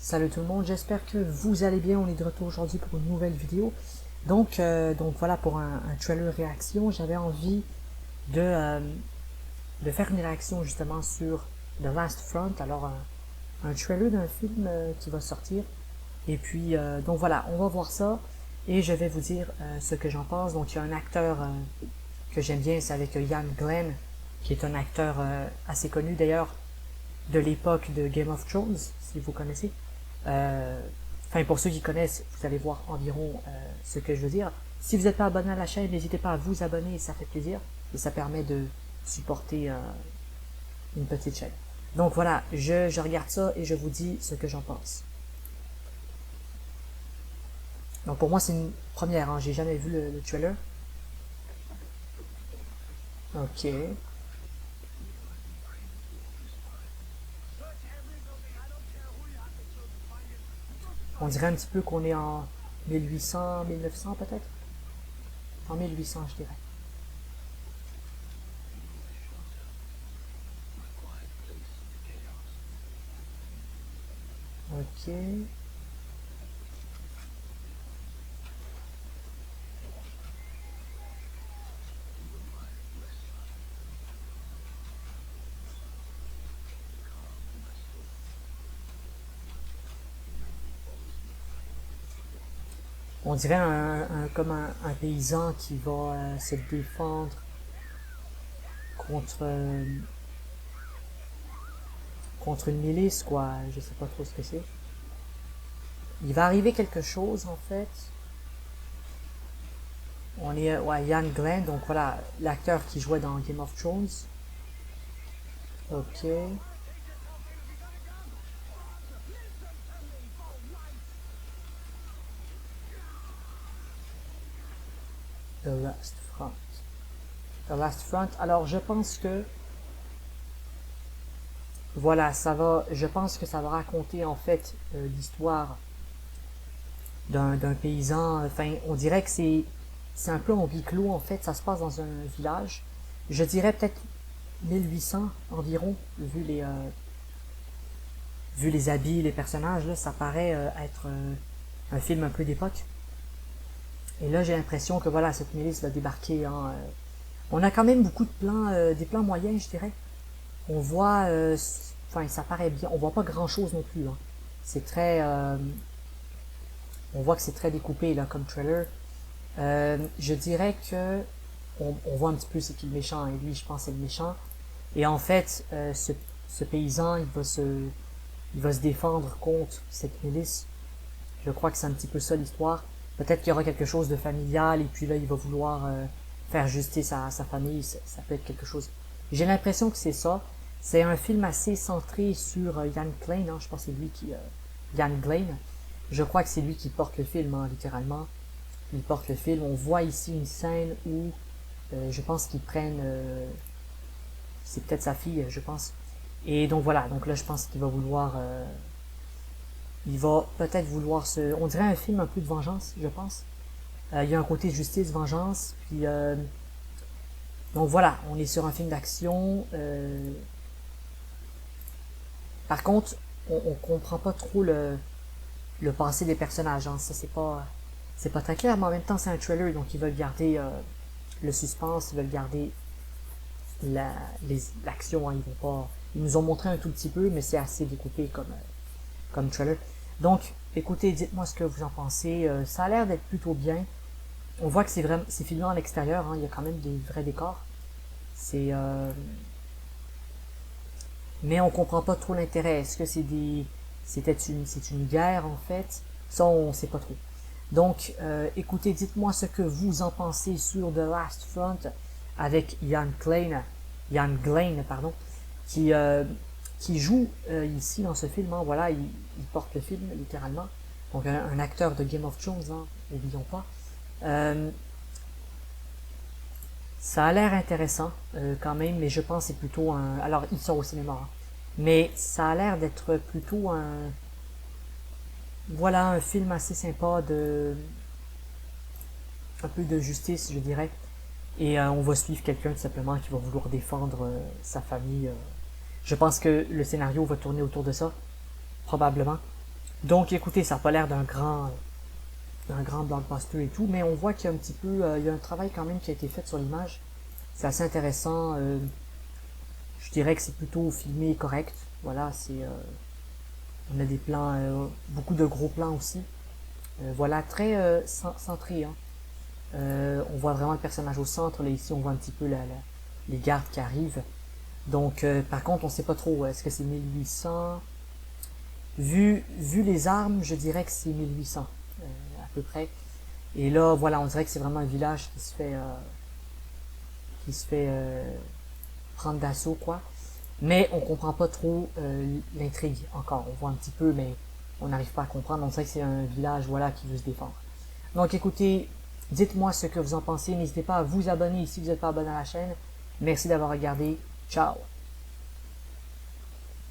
Salut tout le monde, j'espère que vous allez bien. On est de retour aujourd'hui pour une nouvelle vidéo. Donc voilà, pour un trailer réaction, j'avais envie de, euh, de faire une réaction justement sur The Last Front. Alors un trailer d'un film qui va sortir. Et puis donc voilà, on va voir ça et je vais vous dire ce que j'en pense. Donc il y a un acteur que j'aime bien, c'est avec Ian Glenn, qui est un acteur assez connu d'ailleurs de l'époque de Game of Thrones, si vous connaissez. Enfin, pour ceux qui connaissent, vous allez voir environ ce que je veux dire. Si vous n'êtes pas abonné à la chaîne, n'hésitez pas à vous abonner, ça fait plaisir. Et ça permet de supporter une petite chaîne. Donc voilà, je regarde ça et je vous dis ce que j'en pense. Donc pour moi, c'est une première, hein. J'ai jamais vu le trailer. Ok. On dirait un petit peu qu'on est en 1800, 1900 peut-être. En 1800, je dirais. Ok. On dirait comme un paysan qui va se défendre contre, contre une milice, quoi. Je sais pas trop ce que c'est. Il va arriver quelque chose, en fait. On est, ouais, Ian Glenn, donc voilà, l'acteur qui jouait dans Game of Thrones. Ok. The Last Front. The Last Front. Alors, je pense que voilà, je pense que ça va raconter en fait l'histoire d'un paysan. Enfin, on dirait que c'est un peu en huis clos en fait. Ça se passe dans un village. Je dirais peut-être 1800 environ, vu les habits, les personnages. Là, ça paraît être un film un peu d'époque. Et là, j'ai l'impression que voilà, cette milice va débarquer. Hein, on a quand même beaucoup de plans, des plans moyens, je dirais. On voit, enfin, ça paraît bien. On voit pas grand-chose non plus. Hein. C'est très, on voit que c'est très découpé là comme trailer. Je dirais que on voit un petit peu c'est qui le méchant. Et lui, je pense, c'est le méchant. Et en fait, ce paysan, il va se défendre contre cette milice. Je crois que c'est un petit peu ça l'histoire. Peut-être qu'il y aura quelque chose de familial et puis là, il va vouloir faire justice à sa famille. Ça peut être quelque chose. J'ai l'impression que c'est ça. C'est un film assez centré sur Ian Glenn. Hein. Je pense que c'est lui qui... Ian Glenn. Je crois que c'est lui qui porte le film, hein, littéralement. Il porte le film. On voit ici une scène où je pense qu'ils prennent... c'est peut-être sa fille, je pense. Et donc voilà. Donc là, je pense qu'il va vouloir... il va peut-être vouloir se... On dirait un film un peu de vengeance, je pense. Il y a un côté justice, vengeance. Puis... donc voilà, on est sur un film d'action. Par contre, on comprend pas trop le passé des personnages. Hein. Ça, c'est pas très clair, mais en même temps, c'est un trailer, donc ils veulent garder le suspense, ils veulent garder l'action. Hein. Ils nous ont montré un tout petit peu, mais c'est assez découpé comme trailer. Donc, écoutez, dites-moi ce que vous en pensez. Ça a l'air d'être plutôt bien. On voit que c'est filmé en extérieur. Hein. Il y a quand même des vrais décors. Mais on comprend pas trop l'intérêt. Est-ce que c'est une guerre en fait? Ça, on sait pas trop. Donc, écoutez, dites-moi ce que vous en pensez sur The Last Front avec Ian Glenn, pardon, qui joue ici dans ce film. Hein, voilà, il porte le film littéralement. Donc, un acteur de Game of Thrones, hein, n'oublions pas. Ça a l'air intéressant quand même, mais je pense que c'est plutôt un... Alors, ils sont au cinéma, hein, mais ça a l'air d'être plutôt un... Voilà, un film assez sympa un peu de justice, je dirais. Et on va suivre quelqu'un tout simplement qui va vouloir défendre sa famille. Je pense que le scénario va tourner autour de ça, probablement. Donc écoutez, ça n'a pas l'air d'un grand blockbuster et tout, mais on voit qu'il y a un petit peu, il y a un travail quand même qui a été fait sur l'image. C'est assez intéressant. Je dirais que c'est plutôt filmé correct. Voilà, on a des plans, beaucoup de gros plans aussi. Voilà, très centré. Hein. On voit vraiment le personnage au centre. Là, ici, on voit un petit peu les gardes qui arrivent. Donc, par contre, on sait pas trop. Est-ce que c'est 1800? Vu les armes, je dirais que c'est 1800 à peu près. Et là, voilà, on dirait que c'est vraiment un village qui se fait prendre d'assaut, quoi. Mais on comprend pas trop l'intrigue encore. On voit un petit peu, mais on n'arrive pas à comprendre. On sait que c'est un village, voilà, qui veut se défendre. Donc, écoutez, dites-moi ce que vous en pensez. N'hésitez pas à vous abonner si vous n'êtes pas abonné à la chaîne. Merci d'avoir regardé. Ciao!